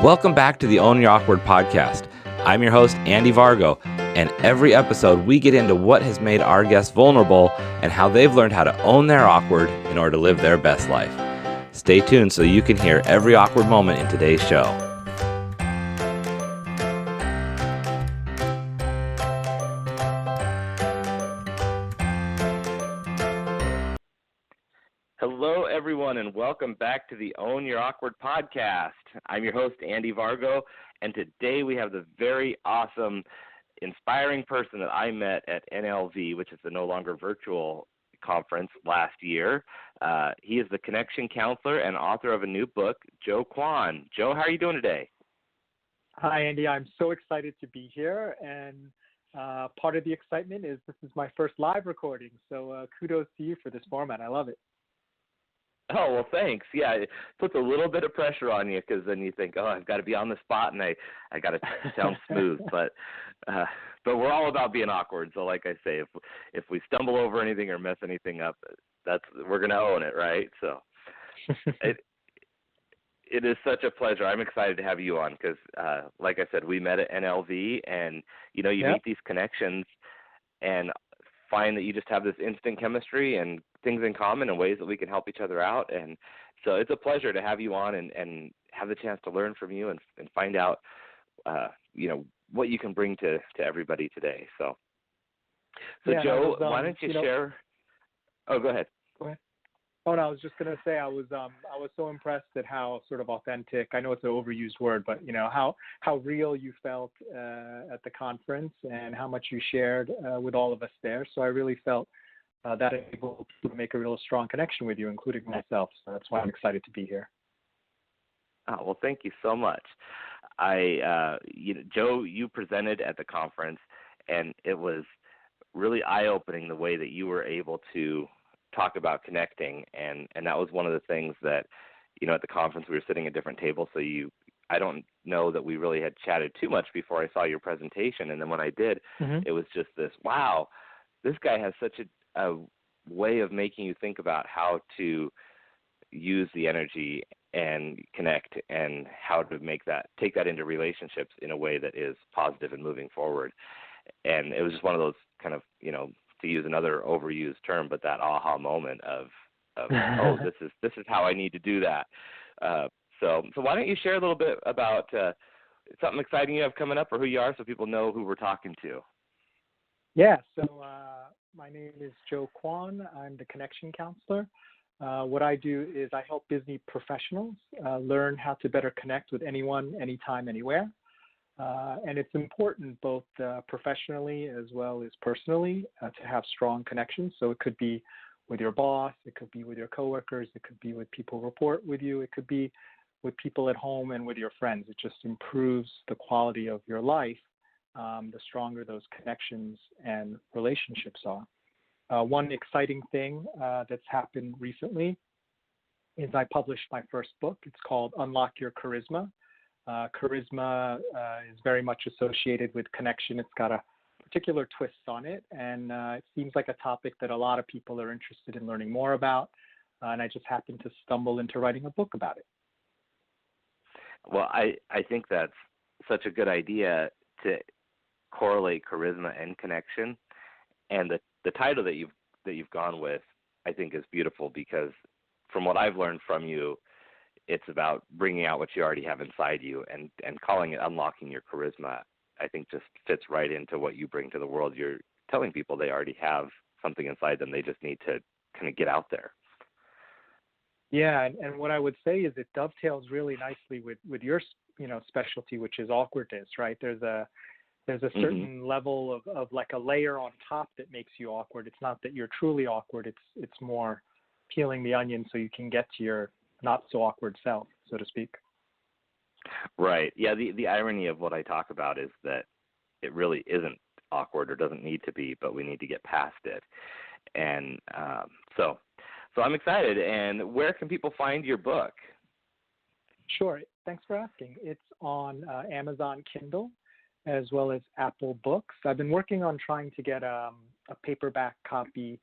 Welcome back to the Own Your Awkward podcast. I'm your host, Andy Vargo, and every episode we get into what has made our guests vulnerable and how they've learned how to own their awkward in order to live their best life. Stay tuned so you can hear every awkward moment in today's show. Hello, everyone, and welcome back to the Own Your Awkward podcast. I'm your host, Andy Vargo, and today we have the very awesome, inspiring person that I met at NLV, which is the No Longer Virtual conference last year. He is the connection counselor and author of a new book, Joe Kwon. Joe, how are you doing today? Hi, Andy. I'm so excited to be here, and part of the excitement is this is my first live recording, so kudos to you for this format. I love it. Oh, well, thanks. Yeah, it puts a little bit of pressure on you because then you think, oh, I've got to be on the spot and I got to sound smooth. But we're all about being awkward. So like I say, if we stumble over anything or mess anything up, we're going to own it, right? So it is such a pleasure. I'm excited to have you on because, like I said, we met at NLV and, you meet these connections and find that you just have this instant chemistry and things in common and ways that we can help each other out. And so it's a pleasure to have you on and have the chance to learn from you and find out, what you can bring to everybody today. So Joe, why don't you share? Oh, go ahead. Go ahead. Oh, no, I was just going to say I was so impressed at how sort of authentic, I know it's an overused word, but, how real you felt at the conference and how much you shared with all of us there. So I really felt that able to make a real strong connection with you, including myself. So that's why I'm excited to be here. Oh, well, thank you so much. Joe, you presented at the conference, and it was really eye-opening the way that you were able to talk about connecting, and that was one of the things that, at the conference we were sitting at different tables, so I don't know that we really had chatted too much before I saw your presentation, and then when I did, It was just this, wow, this guy has such a way of making you think about how to use the energy and connect and how to take that into relationships in a way that is positive and moving forward. And it was just one of those kind of, to use another overused term, but that aha moment of oh, this is how I need to do that. So why don't you share a little bit about something exciting you have coming up or who you are so people know who we're talking to? Yeah, so my name is Joe Kwon. I'm the connection counselor. What I do is I help busy professionals learn how to better connect with anyone, anytime, anywhere. And it's important both professionally as well as personally to have strong connections. So it could be with your boss, it could be with your coworkers, it could be with people who report with you, it could be with people at home and with your friends. It just improves the quality of your life, the stronger those connections and relationships are. One exciting thing that's happened recently is I published my first book. It's called Unlock Your Charisma. Charisma is very much associated with connection. It's got a particular twist on it, and it seems like a topic that a lot of people are interested in learning more about, and I just happened to stumble into writing a book about it. Well, I think that's such a good idea to correlate charisma and connection, and the title that you've gone with, I think, is beautiful because from what I've learned from you, it's about bringing out what you already have inside you, and calling it Unlocking Your Charisma, I think just fits right into what you bring to the world. You're telling people they already have something inside them. They just need to kind of get out there. Yeah, and what I would say is it dovetails really nicely with your specialty, which is awkwardness, right? There's a certain level of like a layer on top that makes you awkward. It's not that you're truly awkward. It's more peeling the onion so you can get to your not so awkward self, so to speak. Right. Yeah. The irony of what I talk about is that it really isn't awkward or doesn't need to be, but we need to get past it. And so I'm excited. And where can people find your book? Sure. Thanks for asking. It's on Amazon Kindle as well as Apple Books. I've been working on trying to get a paperback copy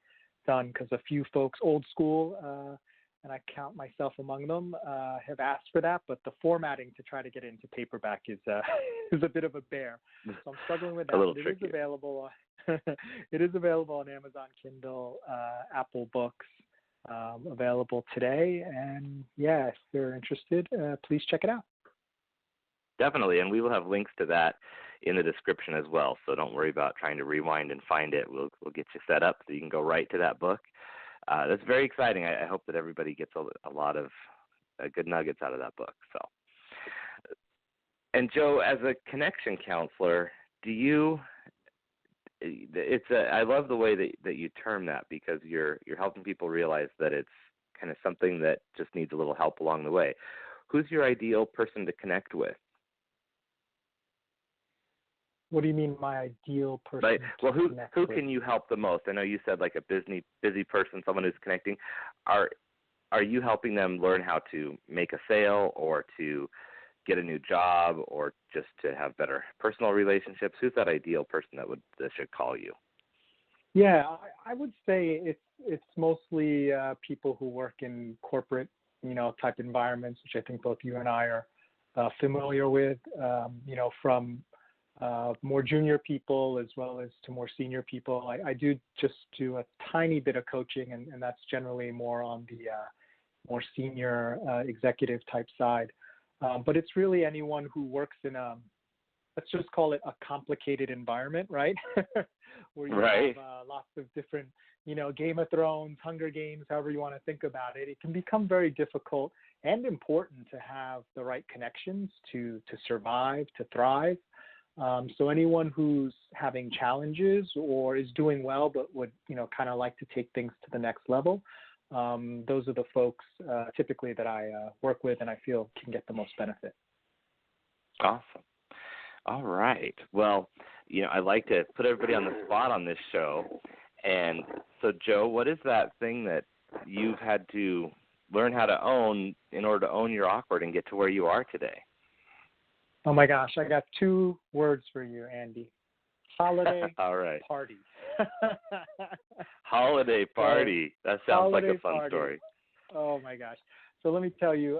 done because a few folks, old school and I count myself among them, have asked for that, but the formatting to try to get into paperback is is a bit of a bear. So I'm struggling with that. A little but it tricky. is available. It is available on Amazon Kindle, Apple Books, available today. And yeah, if you're interested, please check it out. Definitely, and we will have links to that in the description as well. So don't worry about trying to rewind and find it. We'll get you set up so you can go right to that book. That's very exciting. I hope that everybody gets a lot of good nuggets out of that book. So, and Joe, as a connection counselor, I love the way that you term that, because you're helping people realize that it's kind of something that just needs a little help along the way. Who's your ideal person to connect with? What do you mean, my ideal person? Right. Well, who with? can you help the most? I know you said like a busy person, someone who's connecting. Are you helping them learn how to make a sale, or to get a new job, or just to have better personal relationships? Who's that ideal person that should call you? Yeah, I would say it's mostly people who work in corporate, type environments, which I think both you and I are familiar with. From more junior people as well as to more senior people. I do a tiny bit of coaching, and that's generally more on the more senior executive type side. But it's really anyone who works in let's just call it a complicated environment, right? Where you have lots of different, Game of Thrones, Hunger Games, however you want to think about it. It can become very difficult and important to have the right connections to survive, to thrive. So anyone who's having challenges or is doing well but would, kind of like to take things to the next level, those are the folks typically that I work with and I feel can get the most benefit. Awesome. All right. Well, I like to put everybody on the spot on this show. And so, Joe, what is that thing that you've had to learn how to own in order to own your awkward and get to where you are today? Oh my gosh, I got 2 words for you, Andy. Holiday All right. party. Holiday party. That sounds like a fun story. Oh my gosh. So let me tell you,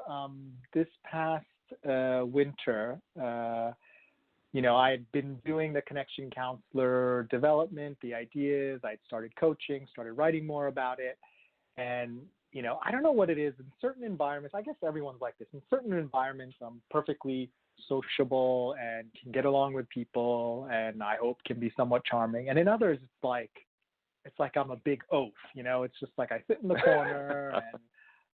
this past winter, I had been doing the connection counselor development, the ideas. I'd started coaching, started writing more about it. And, I don't know what it is. In certain environments, I guess everyone's like this. In certain environments, I'm perfectly sociable and can get along with people, and I hope can be somewhat charming. And in others, it's like I'm a big oaf. It's just like I sit in the corner and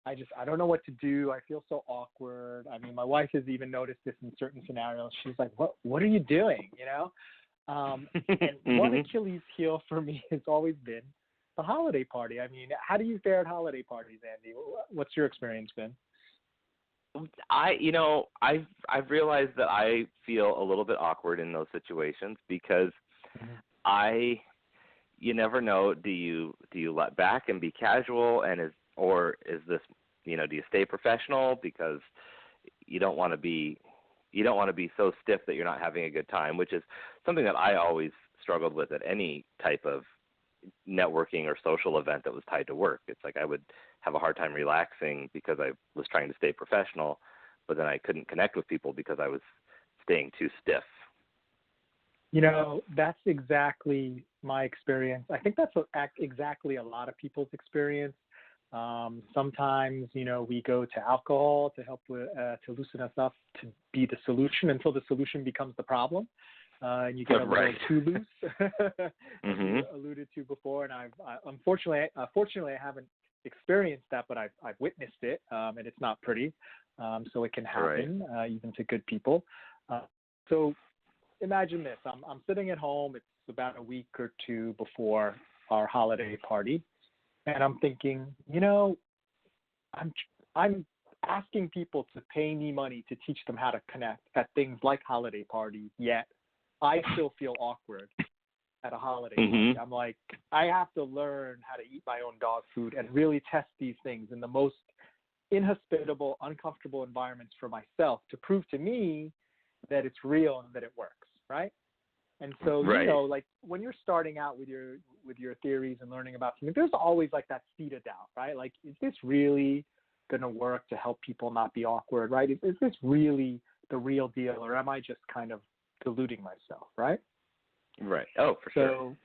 I don't know what to do. I feel so awkward. I mean, my wife has even noticed this in certain scenarios. She's like, what are you doing? And one Achilles heel for me has always been the holiday party. I mean, how do you fare at holiday parties, Andy? What's your experience been? I've realized that I feel a little bit awkward in those situations because you never know. Do you let back and be casual, and is this, do you stay professional because you don't want to be so stiff that you're not having a good time, which is something that I always struggled with at any type of networking or social event that was tied to work. It's like I would have a hard time relaxing because I was trying to stay professional, but then I couldn't connect with people because I was staying too stiff. That's exactly my experience. I think that's exactly a lot of people's experience. Sometimes, we go to alcohol to help with, to loosen us up, to be the solution until the solution becomes the problem. And you get a little too loose, as you alluded to before. And fortunately, I haven't experienced that, but I've witnessed it, and it's not pretty. So it can happen, even to good people. So imagine this: I'm sitting at home. It's about a week or 2 before our holiday party, and I'm thinking, I'm asking people to pay me money to teach them how to connect at things like holiday parties, yet I still feel awkward at a holiday party. I'm like, I have to learn how to eat my own dog food and really test these things in the most inhospitable, uncomfortable environments for myself to prove to me that it's real and that it works, right? And so, Right. like when you're starting out with your theories and learning about something, there's always like that seed of doubt, right? Like, is this really going to work to help people not be awkward, right? Is this really the real deal, or am I just kind of deluding myself, right? Right. Oh, for sure.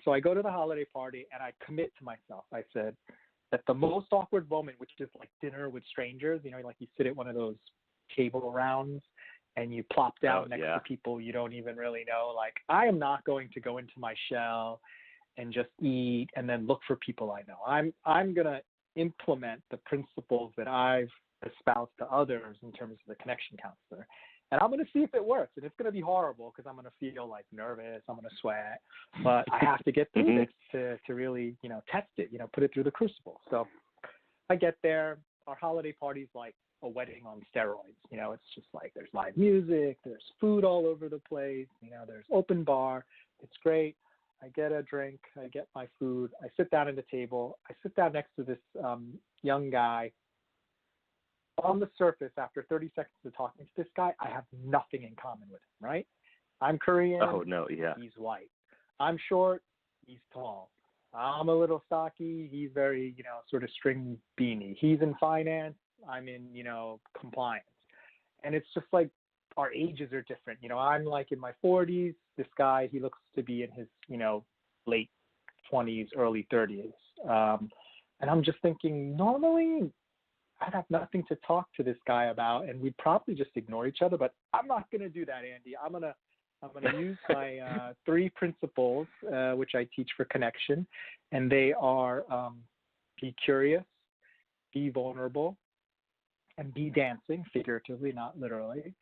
So I go to the holiday party and I commit to myself. I said that the most awkward moment, which is like dinner with strangers, like you sit at one of those table rounds and you plop down next to people you don't even really know. Like, I am not going to go into my shell and just eat and then look for people I know. I'm going to implement the principles that I've espoused to others in terms of the connection counselor. And I'm going to see if it works. And it's going to be horrible because I'm going to feel like nervous. I'm going to sweat. But I have to get through this to really, test it, put it through the crucible. So I get there. Our holiday party's like a wedding on steroids. It's just like there's live music, there's food all over the place, there's open bar. It's great. I get a drink, I get my food, I sit down at the table. I sit down next to this young guy. On the surface, after 30 seconds of talking to this guy, I have nothing in common with him, right? I'm Korean. Oh, no, yeah. He's white. I'm short. He's tall. I'm a little stocky. He's very, sort of string beanie. He's in finance. I'm in, compliance. And it's just like our ages are different. I'm like in my 40s. This guy, he looks to be in his, late 20s, early 30s. And I'm just thinking, normally I'd have nothing to talk to this guy about, and we'd probably just ignore each other. But I'm not going to do that, Andy. I'm gonna use my 3 principles, which I teach for connection, and they are be curious, be vulnerable, and be dancing, figuratively, not literally.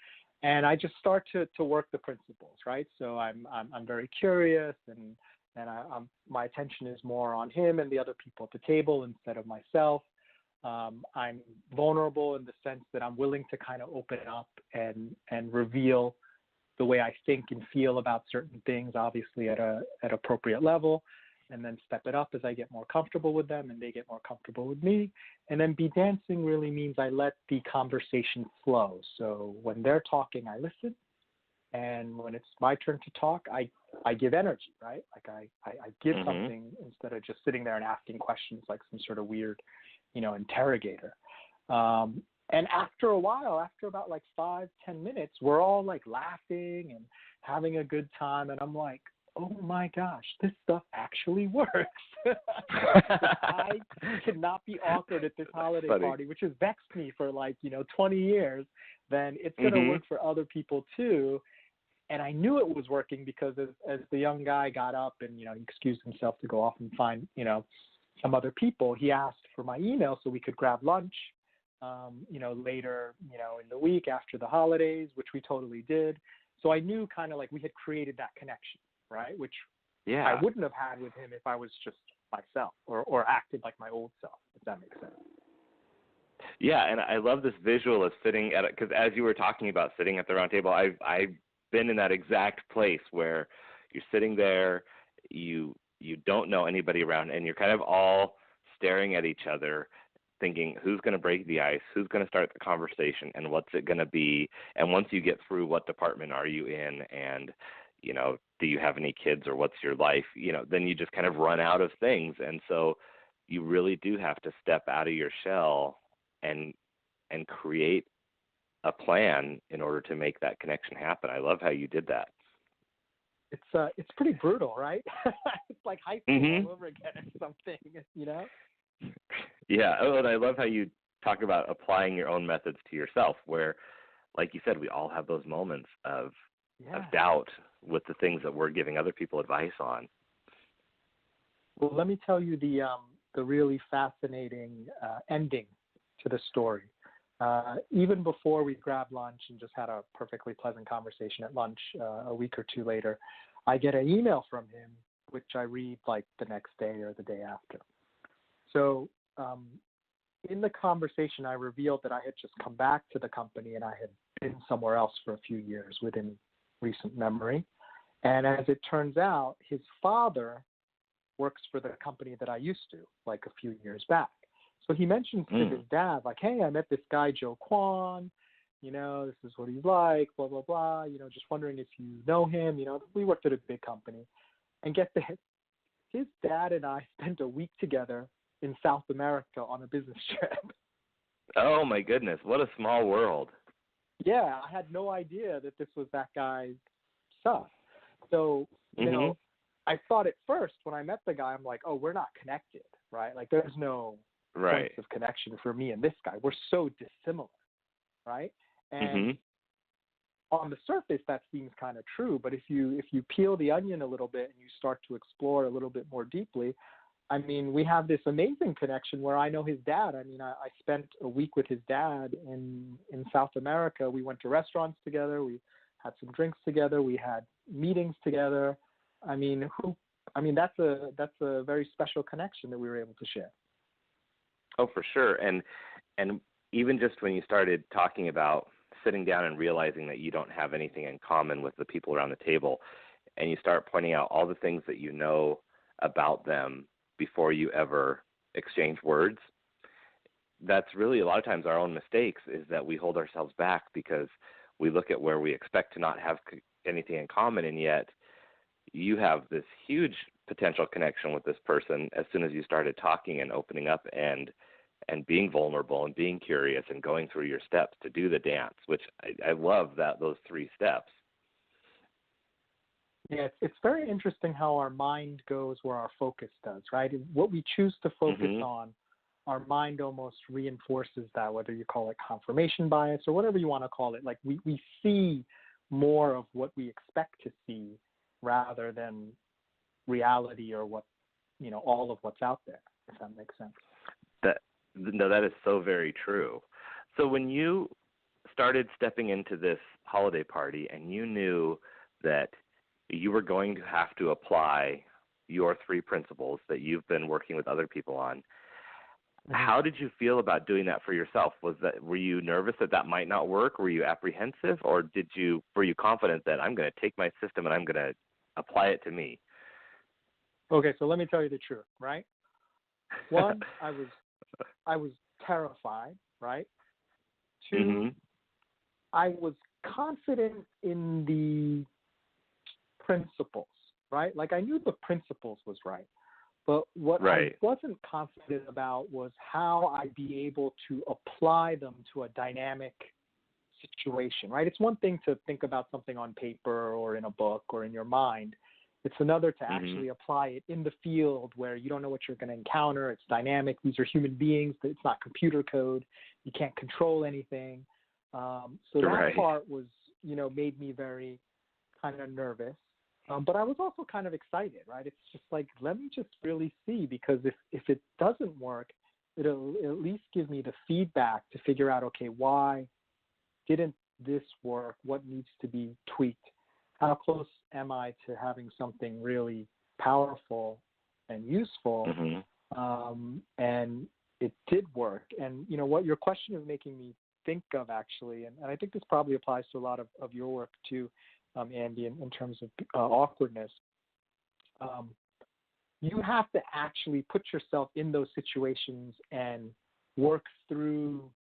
And I just start to work the principles, right? So I'm very curious, and my attention is more on him and the other people at the table instead of myself. I'm vulnerable in the sense that I'm willing to kind of open up and reveal the way I think and feel about certain things, obviously at appropriate level, and then step it up as I get more comfortable with them and they get more comfortable with me. And then be dancing really means I let the conversation flow. So when they're talking, I listen. And when it's my turn to talk, I give energy, right? Like I give something instead of just sitting there and asking questions like some sort of weird, interrogator. And after a while, after about like 5-10 minutes, we're all like laughing and having a good time. And I'm like, oh my gosh, this stuff actually works. I cannot be awkward at this holiday party, which has vexed me for 20 years. Then it's going to work for other people too. And I knew it was working because as the young guy got up and, he excused himself to go off and find, some other people, he asked for my email so we could grab lunch, later, in the week after the holidays, which we totally did. So I knew kind of like we had created that connection, right? Which I wouldn't have had with him if I was just myself or acted like my old self, if that makes sense. Yeah, and I love this visual of sitting at it, because as you were talking about sitting at the round table, I've been in that exact place where you're sitting there, you don't know anybody around, and you're kind of all staring at each other, thinking who's going to break the ice, who's going to start the conversation, and what's it going to be. And once you get through, what department are you in, and do you have any kids, or what's your life, then you just kind of run out of things. And so you really do have to step out of your shell and create a plan in order to make that connection happen. I love how you did that. It's pretty brutal, right? It's like high school all over again or something, Yeah. Oh, and I love how you talk about applying your own methods to yourself, where, like you said, we all have those moments of doubt with the things that we're giving other people advice on. Well, let me tell you the really fascinating ending to the story. Even before we grabbed lunch and just had a perfectly pleasant conversation at lunch a week or two later, I get an email from him, which I read like the next day or the day after. So in the conversation, I revealed that I had just come back to the company and I had been somewhere else for a few years within recent memory. And as it turns out, his father works for the company that I used to, like a few years back. So he mentions to his dad, like, hey, I met this guy, Joe Kwon. This is what he's like, blah, blah, blah. Just wondering if you know him. We worked at a big company. And get this, his dad and I spent a week together in South America on a business trip. Oh, my goodness. What a small world. Yeah, I had no idea that this was that guy's son. So, I thought at first when I met the guy, I'm like, oh, we're not connected, right? Like, there's no points of connection for me and this guy. We're so dissimilar, right? And on the surface, that seems kind of true. But if you peel the onion a little bit and you start to explore a little bit more deeply, I mean, we have this amazing connection where I know his dad. I mean, I spent a week with his dad in South America. We went to restaurants together. We had some drinks together. We had meetings together. I mean, that's a very special connection that we were able to share. Oh, for sure. And even just when you started talking about sitting down and realizing that you don't have anything in common with the people around the table, and you start pointing out all the things that you know about them before you ever exchange words, that's really a lot of times our own mistakes, is that we hold ourselves back because we look at where we expect to not have anything in common, and yet you have this huge potential connection with this person as soon as you started talking and opening up and being vulnerable and being curious and going through your steps to do the dance, which I love those 3 steps. Yeah, it's very interesting how our mind goes where our focus does, right? What we choose to focus on, our mind almost reinforces that, whether you call it confirmation bias or whatever you want to call it. Like we see more of what we expect to see rather than reality or what, all of what's out there, if that makes sense. That is so very true. So when you started stepping into this holiday party and you knew that you were going to have to apply your 3 principles that you've been working with other people on, how did you feel about doing that for yourself? Were you nervous that might not work? Were you apprehensive, or were you confident that I'm going to take my system and I'm going to apply it to me? Okay, so let me tell you the truth, right? One, I was terrified, right? 2, I was confident in the principles, right? Like I knew the principles was right, but what I wasn't confident about was how I'd be able to apply them to a dynamic situation, right? It's one thing to think about something on paper or in a book or in your mind. It's another to actually apply it in the field where you don't know what you're going to encounter. It's dynamic. These are human beings. It's not computer code. You can't control anything. So that part was, made me very kind of nervous. But I was also kind of excited, right? It's just like, let me just really see, because if it doesn't work, it'll at least give me the feedback to figure out, okay, why didn't this work? What needs to be tweaked? How close am I to having something really powerful and useful? And it did work. And what your question is making me think of, actually, and I think this probably applies to a lot of your work too, Andy, in terms of awkwardness. You have to actually put yourself in those situations and work through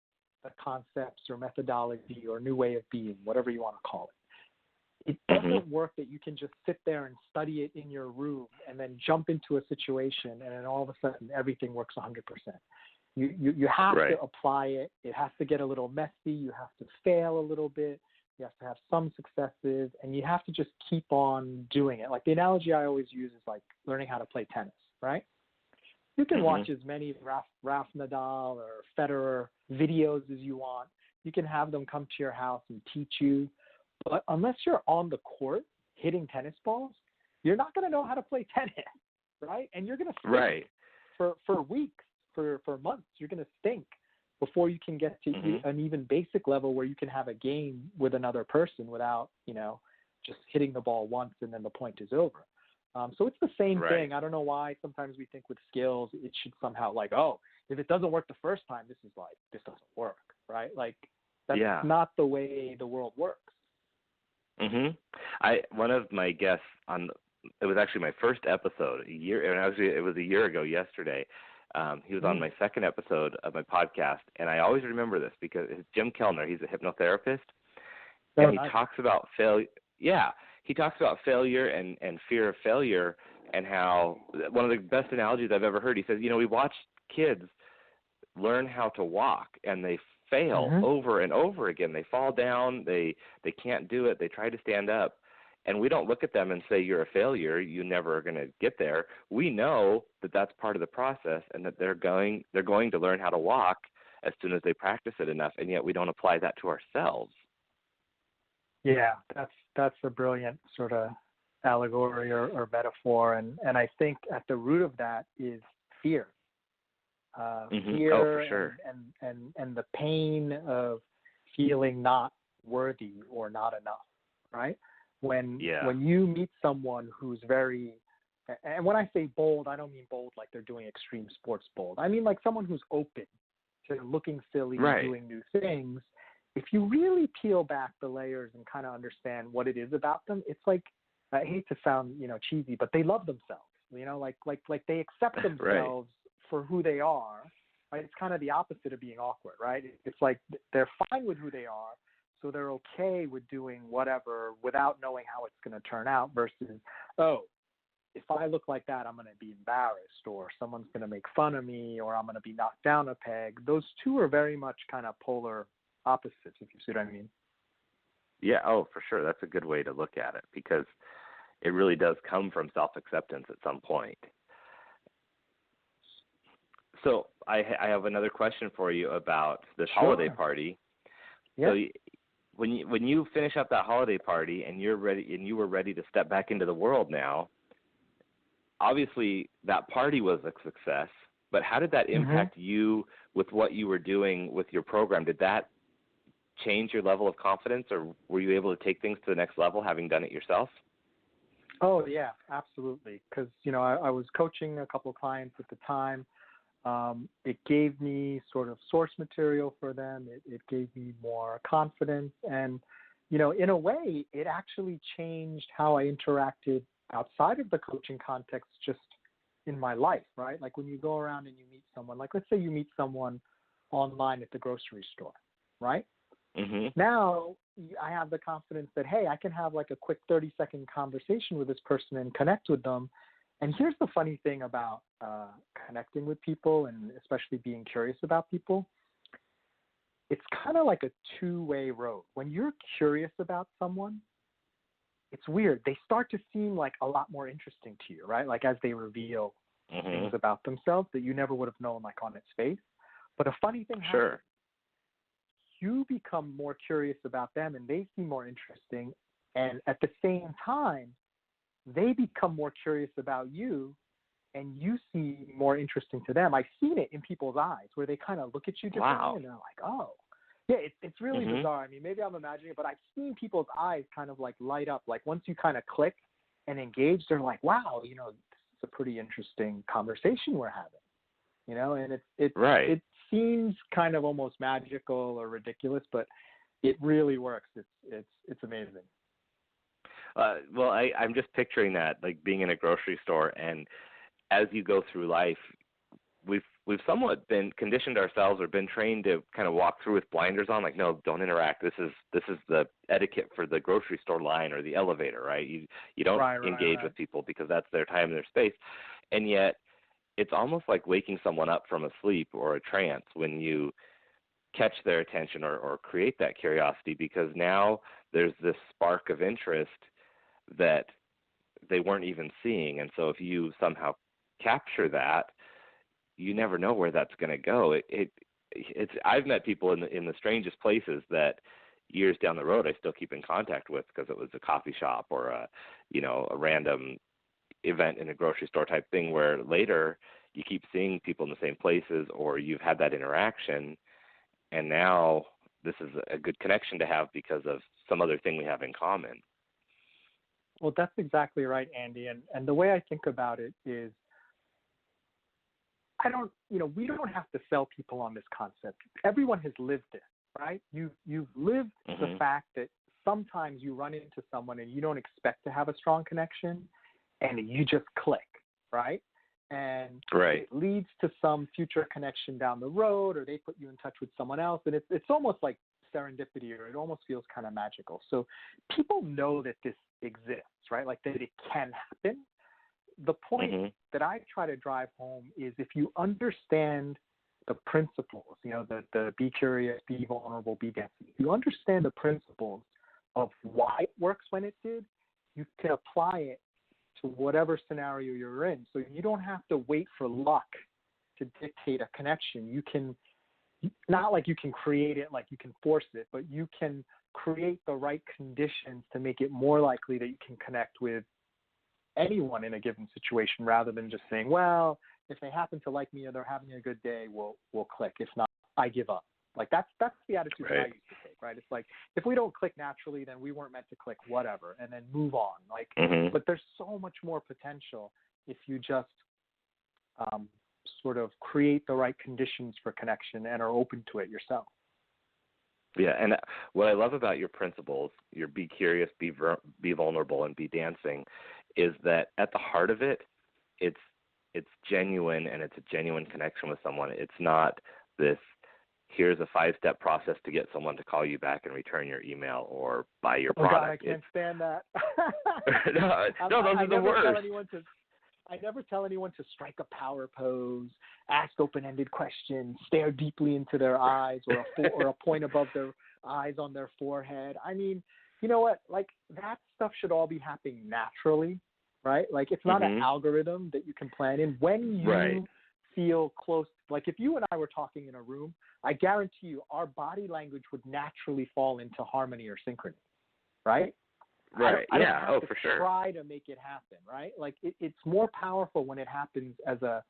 the concepts or methodology or new way of being, whatever you want to call it. It doesn't work that you can just sit there and study it in your room and then jump into a situation and then all of a sudden everything works 100%. You have to apply it. It has to get a little messy. You have to fail a little bit. You have to have some successes, and you have to just keep on doing it. Like the analogy I always use is like learning how to play tennis, right? You can watch as many Raf Nadal or Federer videos as you want. You can have them come to your house and teach you. But unless you're on the court hitting tennis balls, you're not going to know how to play tennis, right? And you're going to stink for weeks, for months. You're going to stink before you can get to an even basic level where you can have a game with another person without, just hitting the ball once and then the point is over. So it's the same thing. I don't know why sometimes we think with skills it should somehow like, oh, if it doesn't work the first time, this doesn't work, right? Like that's not the way the world works. One of my guests it was actually my first episode it was a year ago yesterday. He was on my second episode of my podcast, and I always remember this because it's Jim Kellner. He's a hypnotherapist, and he talks about failure. Yeah, he talks about failure and fear of failure, and how one of the best analogies I've ever heard. He says, we watch kids learn how to walk, and they fail over and over again. They fall down. They can't do it. They try to stand up. And we don't look at them and say, you're a failure, you're never going to get there. We know that that's part of the process, and that they're going to learn how to walk as soon as they practice it enough, and yet we don't apply that to ourselves. Yeah, that's a brilliant sort of allegory or metaphor, and I think at the root of that is fear. Fear, oh, for sure. and the pain of feeling not worthy or not enough, right? When you meet someone who's very, and when I say bold, I don't mean bold like they're doing extreme sports bold. I mean like someone who's open to looking silly, doing new things. If you really peel back the layers and kind of understand what it is about them, it's like, I hate to sound, cheesy, but they love themselves, like they accept themselves for who they are. Right? It's kind of the opposite of being awkward, right? It's like they're fine with who they are. So they're okay with doing whatever without knowing how it's going to turn out versus, if I look like that, I'm going to be embarrassed, or someone's going to make fun of me, or I'm going to be knocked down a peg. Those two are very much kind of polar opposites, if you see what I mean. Yeah, for sure. That's a good way to look at it, because it really does come from self-acceptance at some point. So I have another question for you about this holiday party. Yeah. So when you finish up that holiday party and you were ready to step back into the world now, obviously that party was a success, but how did that impact you with what you were doing with your program? Did that change your level of confidence, or were you able to take things to the next level having done it yourself? Oh, yeah, absolutely. Because, I was coaching a couple of clients at the time. It gave me sort of source material for them. It gave me more confidence. And, in a way, it actually changed how I interacted outside of the coaching context, just in my life, right? Like when you go around and you meet someone, like let's say you meet someone online at the grocery store, right? Now I have the confidence that, hey, I can have like a quick 30-second conversation with this person and connect with them. And here's the funny thing about connecting with people, and especially being curious about people. It's kind of like a two-way road. When you're curious about someone, it's weird. They start to seem like a lot more interesting to you, right? Like as they reveal things about themselves that you never would have known, like on its face. But a funny thing happens. You become more curious about them, and they seem more interesting. And at the same time, they become more curious about you, and you seem more interesting to them. I've seen it in people's eyes where they kind of look at you differently, and they're like, oh. Yeah, it's really bizarre. I mean, maybe I'm imagining it, but I've seen people's eyes kind of like light up. Like once you kind of click and engage, they're like, wow, this is a pretty interesting conversation we're having. And it seems kind of almost magical or ridiculous, but it really works. It's amazing. Well, I'm just picturing that, like being in a grocery store, and as you go through life, we've somewhat been conditioned ourselves or been trained to kind of walk through with blinders on, like, no, don't interact. This is the etiquette for the grocery store line or the elevator, right? You don't engage with people because that's their time and their space. And yet it's almost like waking someone up from a sleep or a trance when you catch their attention or create that curiosity, because now there's this spark of interest that they weren't even seeing. And so if you somehow capture that, you never know where that's going to go. It's I've met people in the strangest places that years down the road I still keep in contact with, because it was a coffee shop or a random event in a grocery store type thing, where later you keep seeing people in the same places, or you've had that interaction, and now this is a good connection to have because of some other thing we have in common. Well, that's exactly right, Andy. And the way I think about it is, we don't have to sell people on this concept. Everyone has lived this, right? You've lived the fact that sometimes you run into someone and you don't expect to have a strong connection, and you just click, right? and Right. it leads to some future connection down the road, or they put you in touch with someone else, and it's almost like serendipity, or it almost feels kind of magical. So people know that this exists, right? Like that it can happen. The point that I try to drive home is if you understand the principles, the be curious, be vulnerable, be dancing. If you understand the principles of why it works when it did, you can apply it to whatever scenario you're in. So you don't have to wait for luck to dictate a connection. You can, not like you can create it, like you can force it, but you can create the right conditions to make it more likely that you can connect with anyone in a given situation, rather than just saying, well, if they happen to like me or they're having a good day, we'll click. If not, I give up. Like that's the attitude that I used to take, right? It's like, if we don't click naturally, then we weren't meant to click, whatever, and then move on. Like, but there's so much more potential if you just sort of create the right conditions for connection and are open to it yourself. Yeah, and what I love about your principles, your be curious, be vulnerable, and be dancing, is that at the heart of it, it's genuine, and it's a genuine connection with someone. It's not this, here's a 5-step process to get someone to call you back and return your email or buy your product. God, I can't stand that. No, those are the worst. I never tell anyone to strike a power pose, ask open-ended questions, stare deeply into their eyes, or a point above their eyes on their forehead. I mean, you know what? Like, that stuff should all be happening naturally, right? Like, it's not an algorithm that you can plan in. When you feel close, like if you and I were talking in a room, I guarantee you our body language would naturally fall into harmony or synchrony, right? Right. I don't have to for sure. try to make it happen, right? Like it's more powerful when it happens as a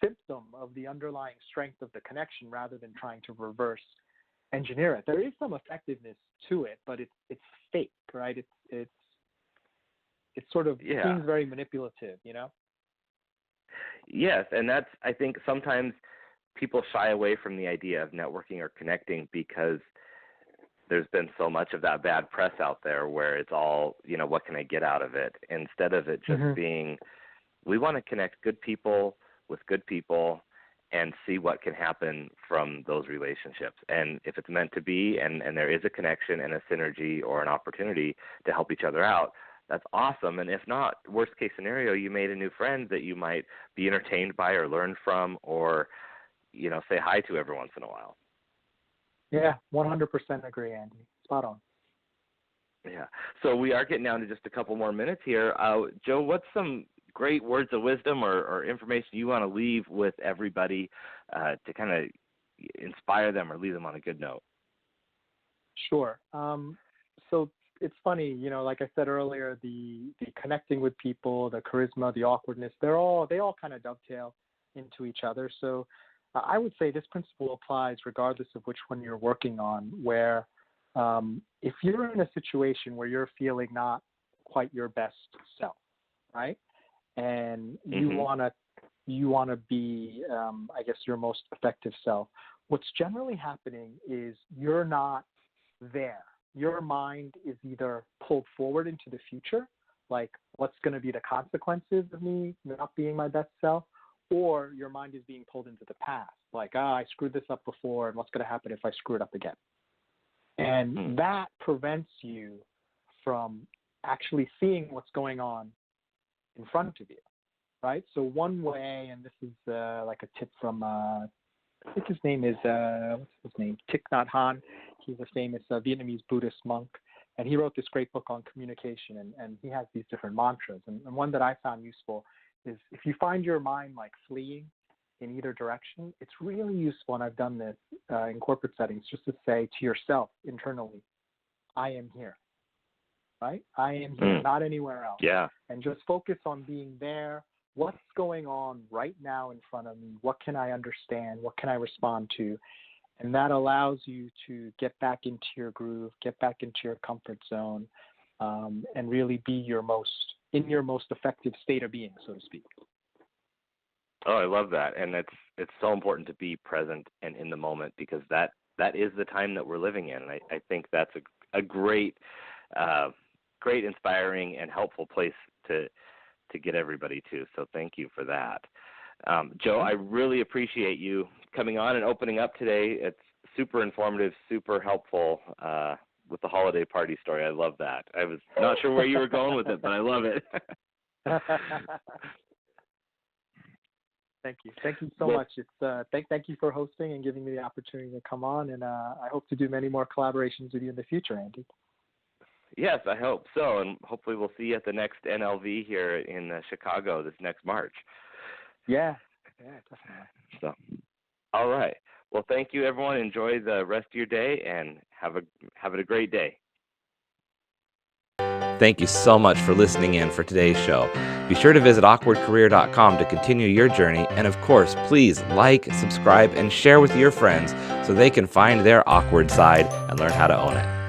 symptom of the underlying strength of the connection, rather than trying to reverse engineer it. There is some effectiveness to it, but it's fake, right? It's sort of seems very manipulative, Yes, and that's, I think sometimes people shy away from the idea of networking or connecting because there's been so much of that bad press out there where it's all, what can I get out of it? Instead of it just being, we want to connect good people with good people and see what can happen from those relationships. And if it's meant to be, and there is a connection and a synergy or an opportunity to help each other out, that's awesome. And if not, worst case scenario, you made a new friend that you might be entertained by or learn from, or, say hi to every once in a while. Yeah, 100% agree, Andy. Spot on. Yeah. So we are getting down to just a couple more minutes here. Joe, what's some great words of wisdom or information you want to leave with everybody to kind of inspire them or leave them on a good note? Sure. So it's funny, like I said earlier, the connecting with people, the charisma, the awkwardness, they all kind of dovetail into each other. So I would say this principle applies regardless of which one you're working on, where if you're in a situation where you're feeling not quite your best self, right? And you want to be, I guess, your most effective self, what's generally happening is you're not there. Your mind is either pulled forward into the future, like what's going to be the consequences of me not being my best self, or your mind is being pulled into the past, like, I screwed this up before, and what's going to happen if I screw it up again? And that prevents you from actually seeing what's going on in front of you, right? So one way, and this is like a tip from, I think his name is, what's his name? Thich Nhat Hanh. He's a famous Vietnamese Buddhist monk, and he wrote this great book on communication, and he has these different mantras. And one that I found useful is if you find your mind like fleeing in either direction, it's really useful, and I've done this in corporate settings, just to say to yourself internally, I am here, right? I am here, not anywhere else. Yeah. And just focus on being there. What's going on right now in front of me? What can I understand? What can I respond to? And that allows you to get back into your groove, get back into your comfort zone, and really be in your most effective state of being, so to speak. Oh, I love that. And it's so important to be present and in the moment, because that is the time that we're living in. And I think that's a great, great, inspiring and helpful place to get everybody to. So thank you for that. Joe, I really appreciate you coming on and opening up today. It's super informative, super helpful with the holiday party story. I love that. I was not sure where you were going with it, but I love it. Thank you. Thank you so much. It's thank you for hosting and giving me the opportunity to come on, and I hope to do many more collaborations with you in the future, Andy. Yes, I hope so, and hopefully we'll see you at the next NLV here in Chicago this next March. Yeah, definitely. So, all right. Well, thank you, everyone. Enjoy the rest of your day, and have a great day. Thank you so much for listening in for today's show. Be sure to visit awkwardcareer.com to continue your journey, and of course, please like, subscribe, and share with your friends so they can find their awkward side and learn how to own it.